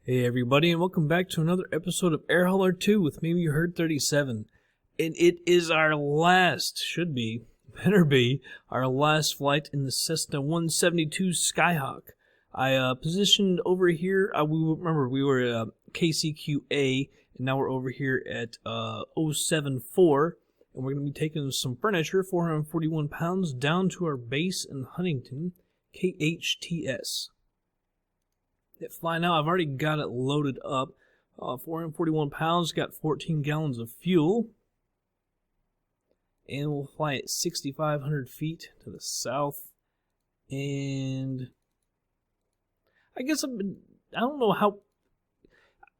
Hey everybody, and welcome back to another episode of Air Hauler 2 with me, you heard 37. And it is our last, better be, our last flight in the Cessna 172 Skyhawk. I positioned over here, we were at KCQA, and now we're over here at 074, and we're going to be taking some furniture, 441 pounds, down to our base in Huntington, KHTS. Fly now, I've already got it loaded up. 441 pounds, got 14 gallons of fuel. And we'll fly at 6,500 feet to the south. And I guess I don't know how.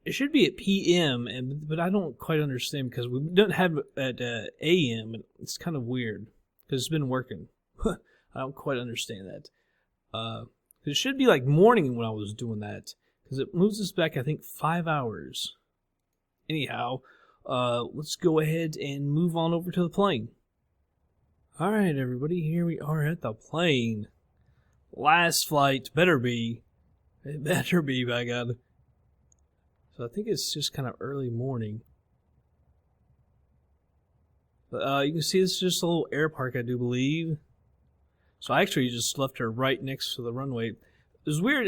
It should be at PM, but I don't quite understand because we don't have it at AM. And it's kind of weird because it's been working. I don't quite understand that. It should be like morning when I was doing that, because it moves us back, I think, 5 hours. Anyhow, let's go ahead and move on over to the plane. Alright, everybody, here we are at the plane. Last flight, better be. It better be, by God. So I think it's just kind of early morning. But, you can see this is just a little air park, I do believe. So I actually just left her right next to the runway. It was weird.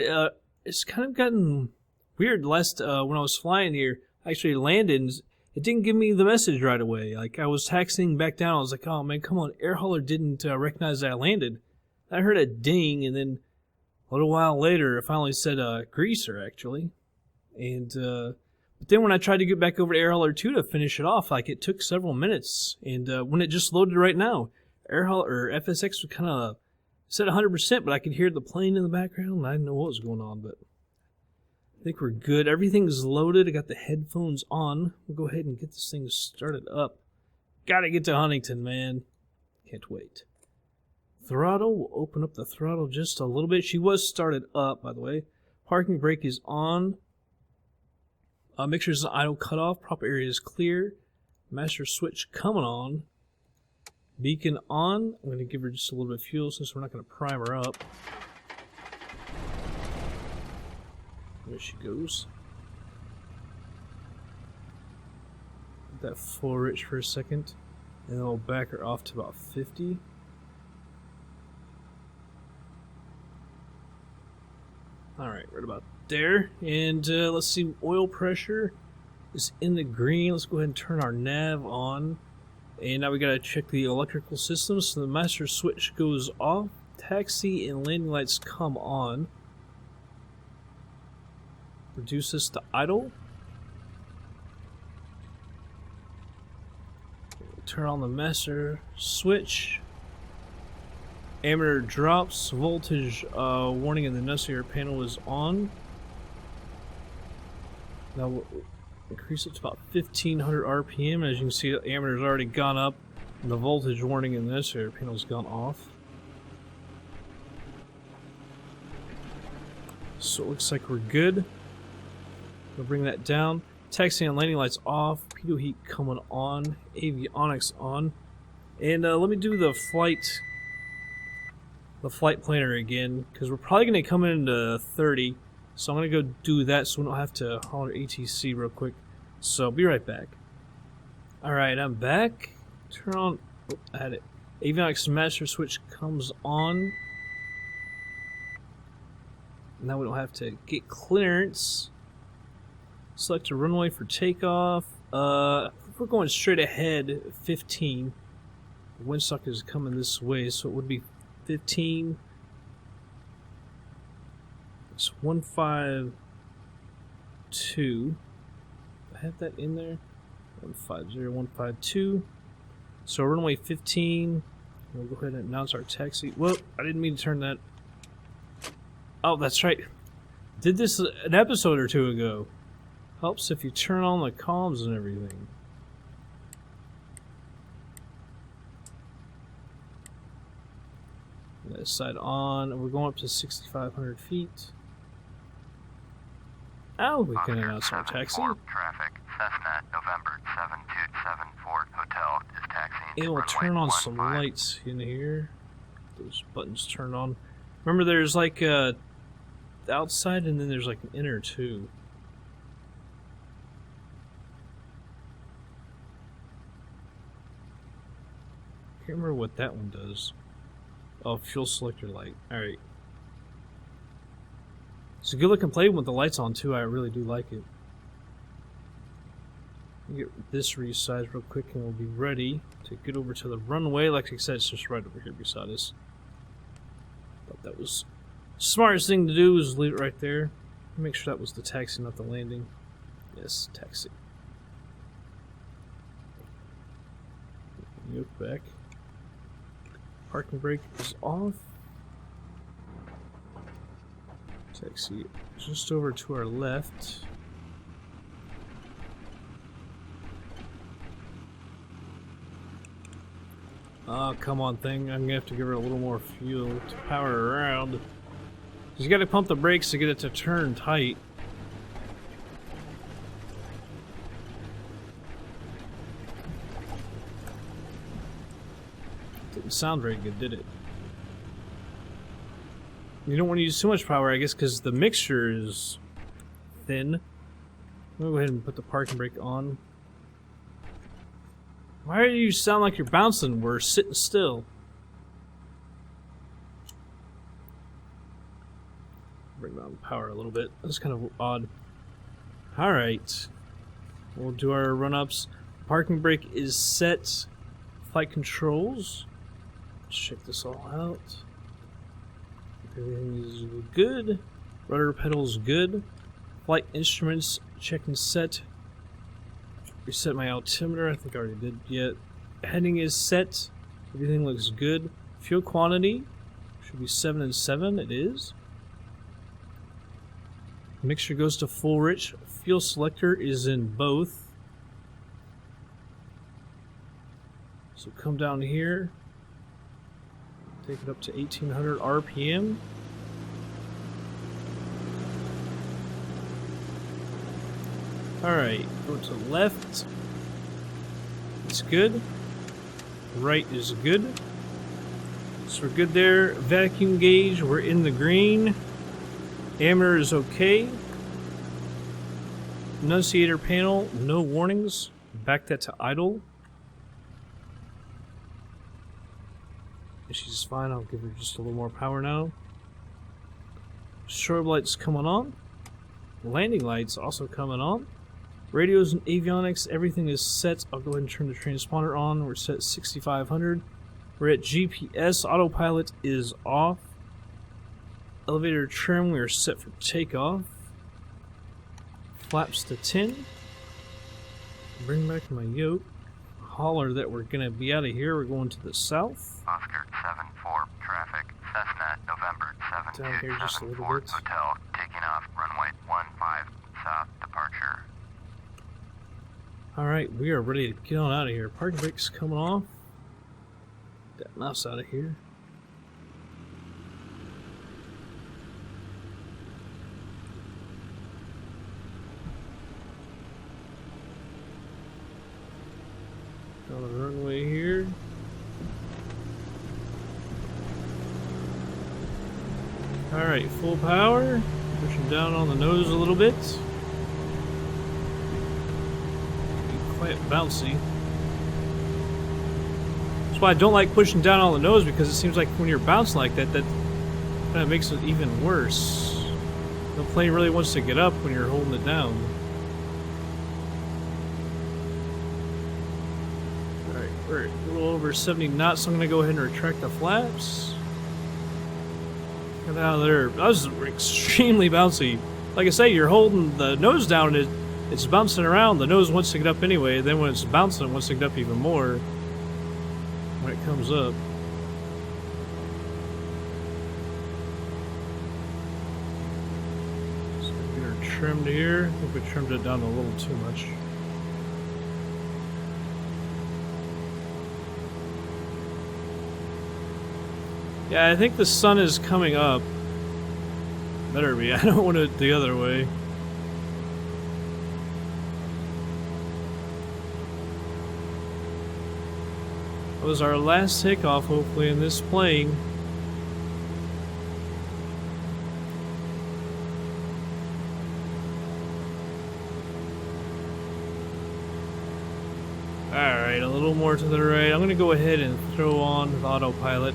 It's kind of gotten weird. Last when I was flying here, I actually landed, and it didn't give me the message right away. Like, I was taxiing back down. I was like, oh, man, come on. Air hauler didn't recognize that I landed. I heard a ding, and then a little while later, it finally said greaser, actually. And but then when I tried to get back over to Air Hauler 2 to finish it off, like, it took several minutes. And when it just loaded right now, Air Hauler, or FSX was kind of said 100%, but I could hear the plane in the background. I didn't know what was going on, but I think we're good. Everything's loaded. I got the headphones on. We'll go ahead and get this thing started up. Gotta get to Huntington, man. Can't wait. Throttle. We'll open up the throttle just a little bit. She was started up, by the way. Parking brake is on. Make sure there's an idle cutoff. Prop area is clear. Master switch coming on. Beacon on. I'm going to give her just a little bit of fuel since we're not going to prime her up. There she goes. Let that full rich for a second. And then we'll back her off to about 50. Alright, right about there. And let's see, oil pressure is in the green. Let's go ahead and turn our nav on. And now we gotta check the electrical system. So the master switch goes off. Taxi and landing lights come on. Reduce this to idle. Turn on the master switch. Ammeter drops. Voltage warning in the necessary panel is on. Now we'll increase it to about 1500 RPM. As you can see, the ammeter's already gone up, and the voltage warning in this air panel's gone off. So it looks like we're good. We'll bring that down. Taxi and landing lights off. Pitot heat coming on. Avionics on. And let me do the flight planner again, because we're probably going to come into 30. So I'm going to go do that so we don't have to holler ATC real quick. So, be right back. Alright, I'm back. Turn on... Oh, I had it. Avionics master switch comes on. Now we don't have to get clearance. Select a runway for takeoff. If we're going straight ahead, 15. The windsock is coming this way, so it would be 15. It's 152. I have that in there. 150, 152. So runway 15. We'll go ahead and announce our taxi. Whoa, I didn't mean to turn that. Oh, that's right. Did this an episode or two ago. Helps if you turn on the comms and everything. This side on. We're going up to 6,500 feet. Oh, we can announce our taxi. Traffic, Cessna, November 7274 Hotel is taxiing. And we'll turn on some lights in here. Those buttons turn on. Remember, there's like the outside, and then there's like an inner too. can't remember what that one does. Oh, fuel selector light. Alright. It's a good looking plane with the lights on too. I really do like it. Get this resized real quick and we'll be ready to get over to the runway. Like I said, it's just right over here beside us. Thought that was the smartest thing to do is leave it right there. Make sure that was the taxi, not the landing. Yes, taxi. Yoke back. Parking brake is off. Taxi just over to our left. Oh, come on, thing. I'm gonna have to give her a little more fuel to power her around. You gotta pump the brakes to get it to turn tight. Didn't sound very good, did it? You don't want to use too much power, I guess, because the mixture is thin. I'll go ahead and put the parking brake on. Why do you sound like you're bouncing? We're sitting still. Bring down power a little bit. That's kind of odd. Alright. We'll do our run-ups. Parking brake is set. Flight controls. Let's check this all out. Everything is good. Rudder pedals good. Flight instruments check and set. Reset my altimeter. I think I already did yet. Heading is set. Everything looks good. Fuel quantity should be 7 and 7. It is. Mixture goes to full rich. Fuel selector is in both. So come down here. Take it up to 1800 RPM. Alright, go to left. It's good. Right is good. So we're good there. Vacuum gauge, we're in the green. Ammeter is okay. Annunciator panel, no warnings. Back that to idle. She's fine, I'll give her just a little more power now. Strobe lights coming on. Landing lights also coming on. Radios and avionics, everything is set. I'll go ahead and turn the transponder on. We're set 6500. We're at GPS. Autopilot is off. Elevator trim, we are set for takeoff. Flaps to 10. Bring back my yoke. Holler that we're going to be out of here. We're going to the south. Oscar 7-4, traffic, Cessna, November Down here just a little 7274, bit. hotel, taking off, runway 15, south, departure. Alright, we are ready to get on out of here. Parking brake's coming off. That mouse out of here. On the runway here. Alright, full power. Pushing down on the nose a little bit. Quite bouncy. That's why I don't like pushing down on the nose, because it seems like when you're bouncing like that, that kind of makes it even worse. The plane really wants to get up when you're holding it down. Alright, we're a little over 70 knots, so I'm going to go ahead and retract the flaps. Get out of there. That was extremely bouncy. Like I say, you're holding the nose down, it's bouncing around. The nose wants to get up anyway. Then when it's bouncing, it wants to get up even more when it comes up. So get her trimmed here. I think we trimmed it down a little too much. Yeah, I think the sun is coming up. Better be. I don't want it the other way. That was our last takeoff, hopefully, in this plane. Alright, a little more to the right. I'm going to go ahead and throw on the autopilot.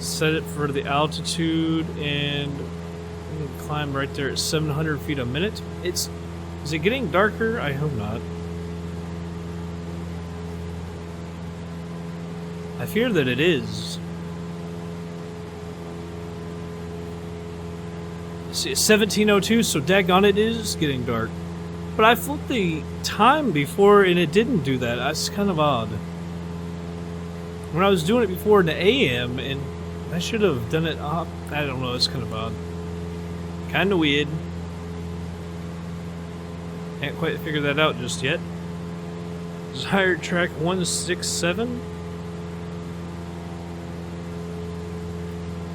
Set it for the altitude, and I'm going to climb right there at 700 feet a minute. Is it getting darker? I hope not. I fear that it is. See, it's 1702, so daggone it is getting dark. But I flipped the time before and it didn't do that. That's kind of odd. When I was doing it before in the AM, and I should have done it off. I don't know, it's kind of odd. Kind of weird. Can't quite figure that out just yet. Desired track 167.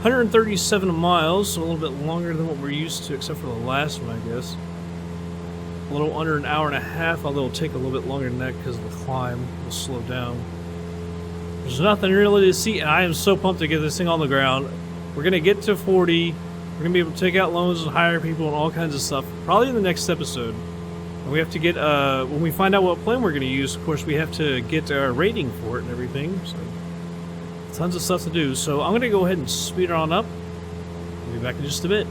137 miles, so a little bit longer than what we're used to, except for the last one, I guess. A little under an hour and a half, although it'll take a little bit longer than that because of the climb will slow down. There's nothing really to see, and I am so pumped to get this thing on the ground. We're going to get to 40. We're going to be able to take out loans and hire people and all kinds of stuff, probably in the next episode. And we have to get, when we find out what plane we're going to use, of course, we have to get our rating for it and everything. So, tons of stuff to do. So I'm going to go ahead and speed it on up. We'll be back in just a bit.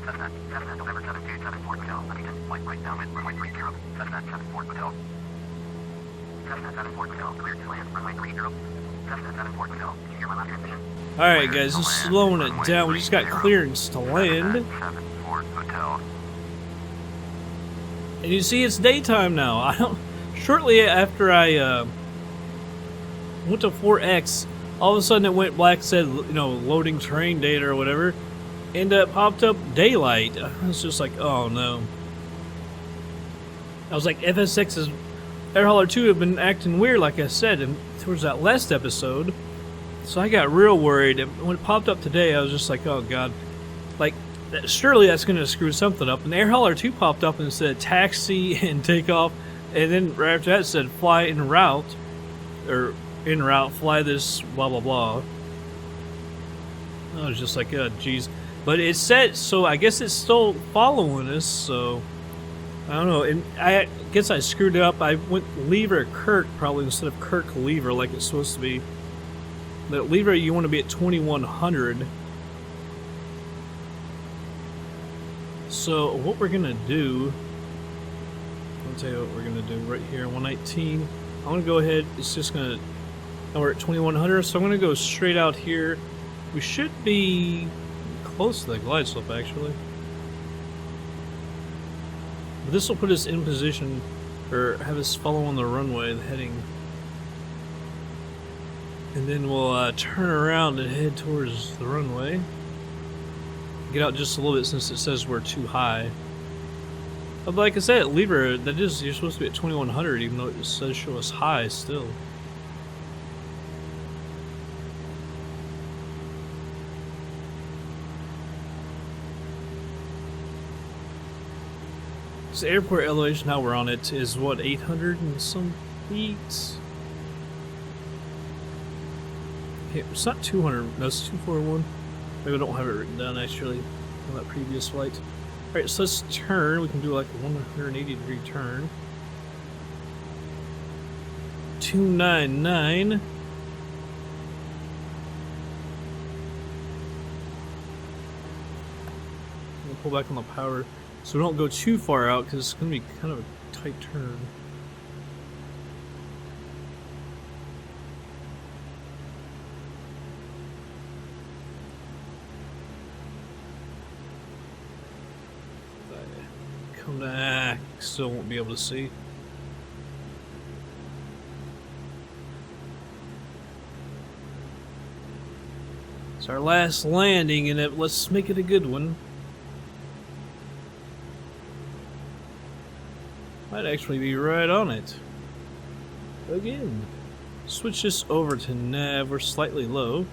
Cessna November 7274 Hotel, Huntington, flight right downwind, runway 30. Cessna 74 Hotel. Cessna 74 Hotel, cleared to land, runway 30. Cessna 74 Hotel, did you hear my last transmission? Alright guys, just slowing it down. We just got clearance to land. 74 Hotel. And you see it's daytime now. I don't shortly after I went to 4X, all of a sudden it went black, said, you know, loading terrain data or whatever, and popped up daylight. I was just like, oh no. I was like, FSX's Air Hauler 2 have been acting weird, like I said, and towards that last episode. So I got real worried. And when it popped up today, I was just like, oh god. Like, surely that's going to screw something up. And Air Hauler 2 popped up and said taxi and takeoff. And then right after that it said fly en route. Or en route, fly this, blah blah blah. I was just like, oh jeez. But it said, so I guess it's still following us, so I don't know. And I guess I screwed it up. I went lever Kirk probably instead of Kirk lever like it's supposed to be. But lever, you want to be at 2100. So what we're gonna do, I'll tell you what we're gonna do right here. 119. I'm gonna go ahead. It's just gonna. Now we're at 2100, so I'm gonna go straight out here. We should be close to the glide slope actually. But this will put us in position, or have us follow on the runway, the heading. And then we'll turn around and head towards the runway. Get out just a little bit since it says we're too high. But like I said, lever, that is, you're supposed to be at 2100 even though it says show us high still. So airport elevation, now we're on it, is what, 800 and some feet? Okay, it's not 200, no, it's 241. Maybe I don't have it written down actually on that previous flight. Alright, so let's turn. We can do like a 180 degree turn. 299. We'll pull back on the power so we don't go too far out because it's going to be kind of a tight turn. Still won't be able to see. It's our last landing, and let's make it a good one. Might actually be right on it. Again. Switch this over to nav. We're slightly low,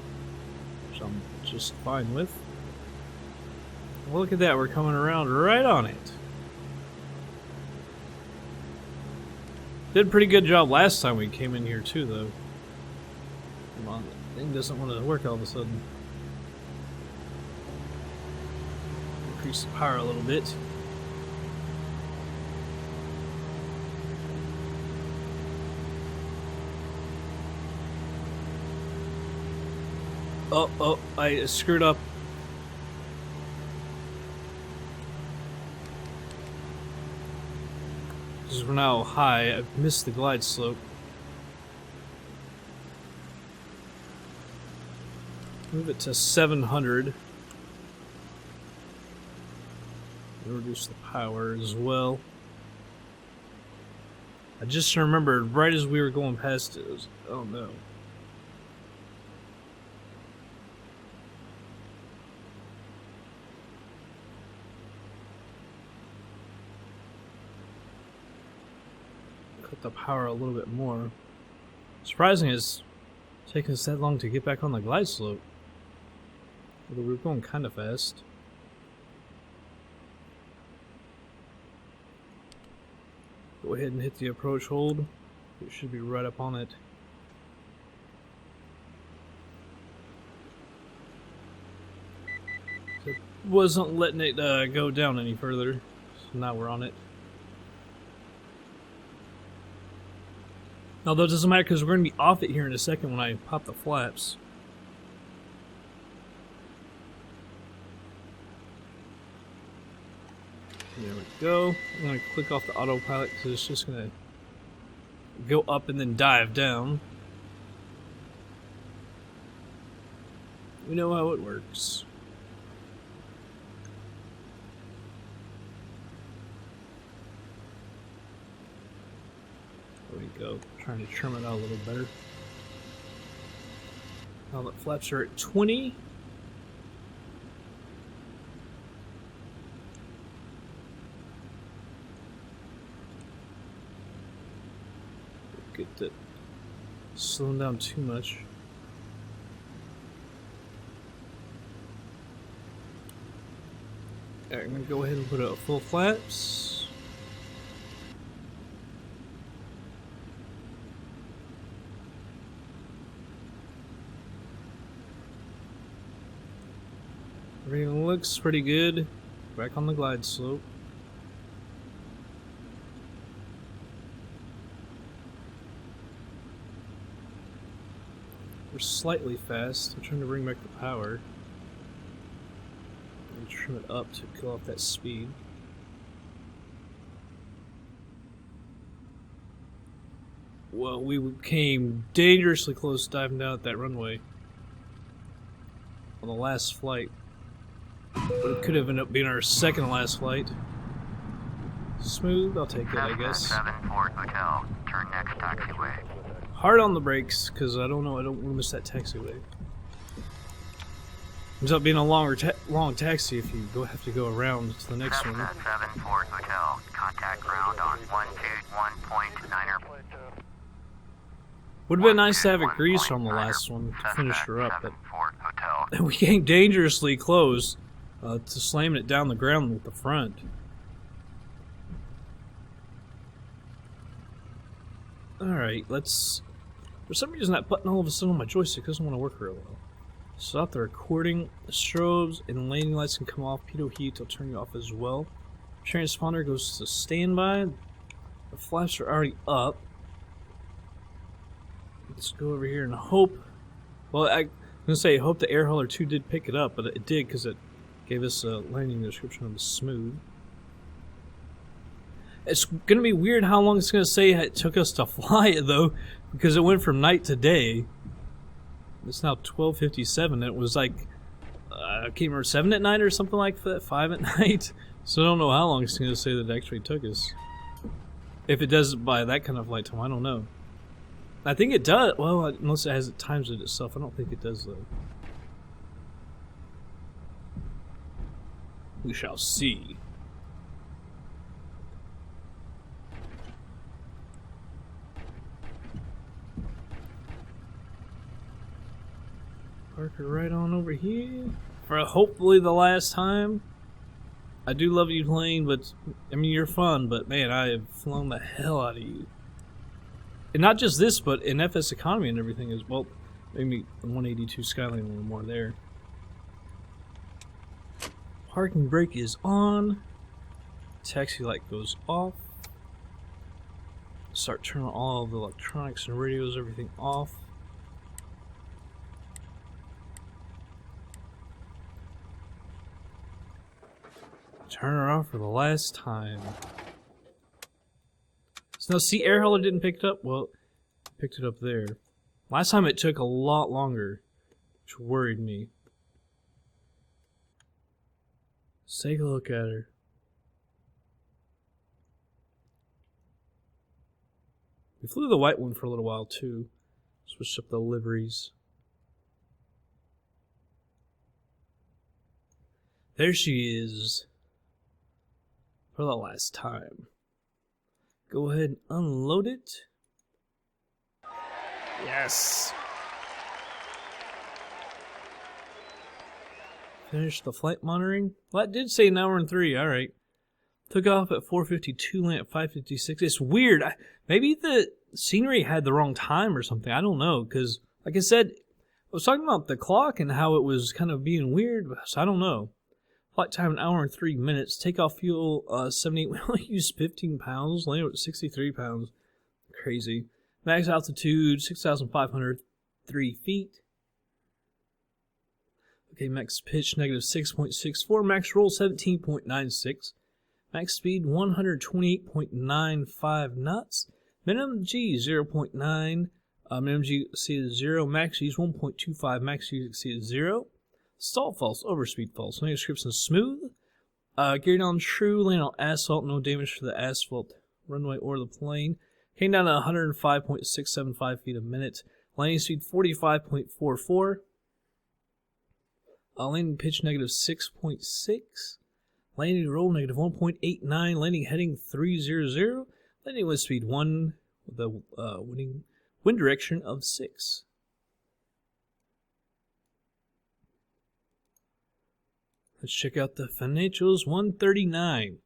which I'm just fine with. Well, look at that. We're coming around right on it. Did a pretty good job last time we came in here too, though. Come on, the thing doesn't want to work all of a sudden. Increase the power a little bit. Oh, I screwed up. We're now high. I've missed the glide slope. Move it to 700. Reduce the power as well. I just remembered right as we were going past it. Oh no. Cut the power a little bit more. Surprising it's taking us that long to get back on the glide slope. Although we were going kind of fast. Go ahead and hit the approach hold. It should be right up on it. It wasn't letting it go down any further, so now we're on it. Although it doesn't matter because we're going to be off it here in a second when I pop the flaps. go. I'm going to click off the autopilot because it's just going to go up and then dive down. We know how it works. There we go. Trying to trim it out a little better. Now the flaps are at 20. Get that slowing down too much. Alright, I'm going to go ahead and put out full flaps. Everything looks pretty good. Back on the glide slope. We're slightly fast. I'm trying to bring back the power. And trim it up to kill off that speed. Well, we came dangerously close diving down at that runway on the last flight. But it could have ended up being our second last flight. Smooth, I'll take it, I guess. 7 Fort Hotel. Turn next taxiway. Hard on the brakes, because I don't want to miss that taxiway. Ends up being a long taxi if you have to go around to the next one. 7 Fort Hotel. Contact ground on 121.9er. Would have been nice to have a grease on the last one to finish her up, but we came dangerously close to slamming it down the ground with the front. Alright, let's... For some reason that button all of a sudden on my joystick doesn't want to work real well. Stop the recording. The strobes and landing lights can come off. Pitot heat will turn you off as well. Transponder goes to standby. The flaps are already up. Let's go over here and hope... Well, I'm going to say hope the air hauler 2 did pick it up, but it did because it gave us a landing description of the smooth. It's going to be weird how long it's going to say it took us to fly it, though, because it went from night to day. It's now 12:57. It was like, I can't remember, 7 at night or something like that, 5 at night. So I don't know how long it's going to say that it actually took us. If it does by that kind of flight time, I don't know. I think it does. Well, unless it has it times it itself. I don't think it does, though. We shall see. Park her right on over here for hopefully the last time. I do love you playing, but I mean you're fun, but man, I have flown the hell out of you. And not just this, but in FS economy and everything as well. Maybe 182 Skyline a little more there. Parking brake is on. Taxi light goes off. Start turning all of the electronics and radios, everything off. Turn her off for the last time. So now, see, air hauler didn't pick it up. Well, picked it up there. Last time it took a lot longer, which worried me. Let's take a look at her. We flew the white one for a little while too. Switched up the liveries. There she is. For the last time. Go ahead and unload it. Yes. Finish the flight monitoring. Well, that did say an hour and 3. All right. Took off at 4:52, land at 5:56. It's weird. Maybe the scenery had the wrong time or something. I don't know. Because, like I said, I was talking about the clock and how it was kind of being weird. So I don't know. Flight time, an hour and 3 minutes. Takeoff fuel, 78. We only used 15 pounds. Landed at 63 pounds. Crazy. Max altitude, 6,503 feet. Okay, max pitch, -6.64. Max roll, 17.96. Max speed 128.95 knots. Minimum G 0.9. Minimum G exceeded 0. Max G is 1.25. Max G exceeded 0. Stall false. Overspeed false. Landing description smooth. Geared on true. Land on asphalt. No damage to the asphalt, runway, or the plane. Came down to 105.675 feet a minute. Landing speed 45.44. Landing pitch negative 6.6. Landing roll negative 1.89. Landing heading 300. Landing wind speed 1 with a wind direction of 6. Let's check out the financials. 139.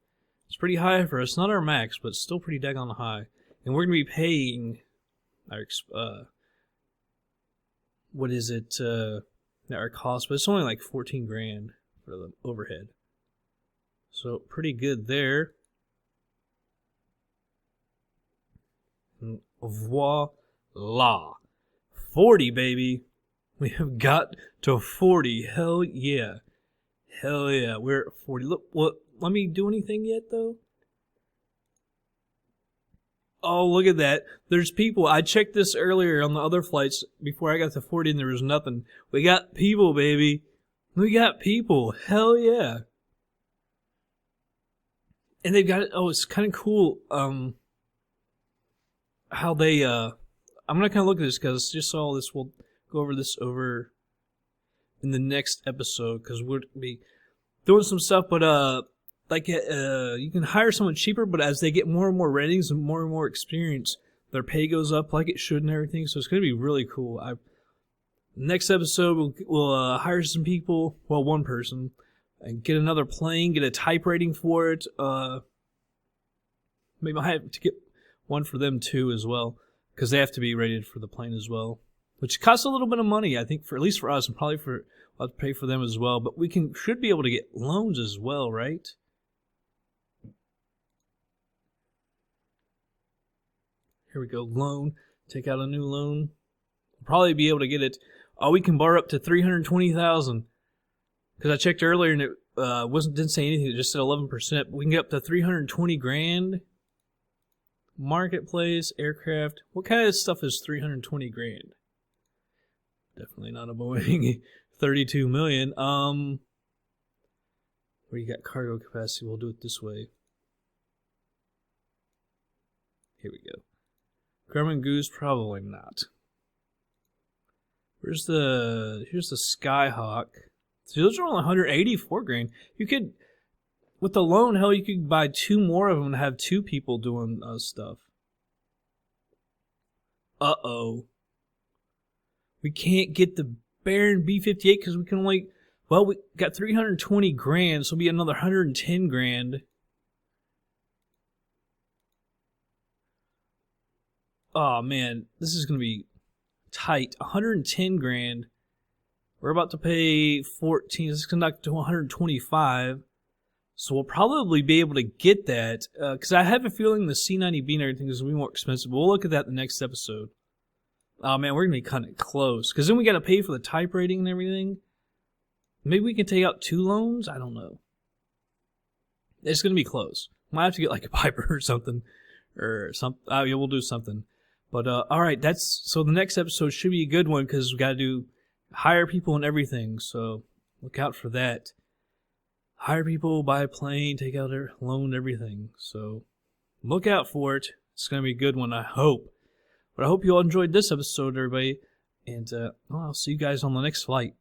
It's pretty high for us. Not our max, but still pretty daggone high. And we're going to be paying our what is it? Our cost, but it's only like 14 grand for the overhead. So pretty good there. And voila. 40, baby. We have got to 40. Hell yeah. Hell yeah. We're at 40. Look, what? Let me do anything yet, though? Oh, look at that. There's people. I checked this earlier on the other flights before I got to 40 and there was nothing. We got people, baby. We got people. Hell yeah. And they've got it. Oh, it's kind of cool. How they, I'm not going to look at this because just all this, we'll go over this over in the next episode because we'll be doing some stuff, but, you can hire someone cheaper, but as they get more and more ratings and more experience, their pay goes up like it should and everything. So it's going to be really cool. Next episode, we'll hire some people, well, one person, and get another plane, get a type rating for it. Maybe I have to get one for them too as well, because they have to be rated for the plane as well, which costs a little bit of money, I think, for at least for us, and probably I'll have to pay for them as well. But we should be able to get loans as well, right? Here we go, loan. Take out a new loan. We'll probably be able to get it. Oh, we can borrow up to $320,000. Because I checked earlier and it didn't say anything. It just said 11%. We can get up to $320 grand. Marketplace, aircraft. What kind of stuff is $320 grand? Definitely not a Boeing. 32 million. Where you got cargo capacity? We'll do it this way. Here we go. Grumman Goose, probably not. Here's the Skyhawk. So those are only 184 grand. You could, with the loan, hell, you could buy 2 more of them and have 2 people doing stuff. Uh-oh. We can't get the Baron B-58 because we can only, well, we got 320 grand, so it'll be another 110 grand. Oh, man, this is going to be tight. 110 grand. We're about to pay 14. This is going to knock to 125. So we'll probably be able to get that. Because I have a feeling the C-90B and everything is going to be more expensive. But we'll look at that in the next episode. Oh, man, we're going to be kind of close. Because then we got to pay for the type rating and everything. Maybe we can take out 2 loans? I don't know. It's going to be close. Might have to get like a Piper or something. Or something. Yeah, we'll do something. But, all right, so the next episode should be a good one because we got to hire people and everything. So look out for that. Hire people, buy a plane, take out their loan, everything. So look out for it. It's going to be a good one, I hope. But I hope you all enjoyed this episode, everybody. And I'll see you guys on the next flight.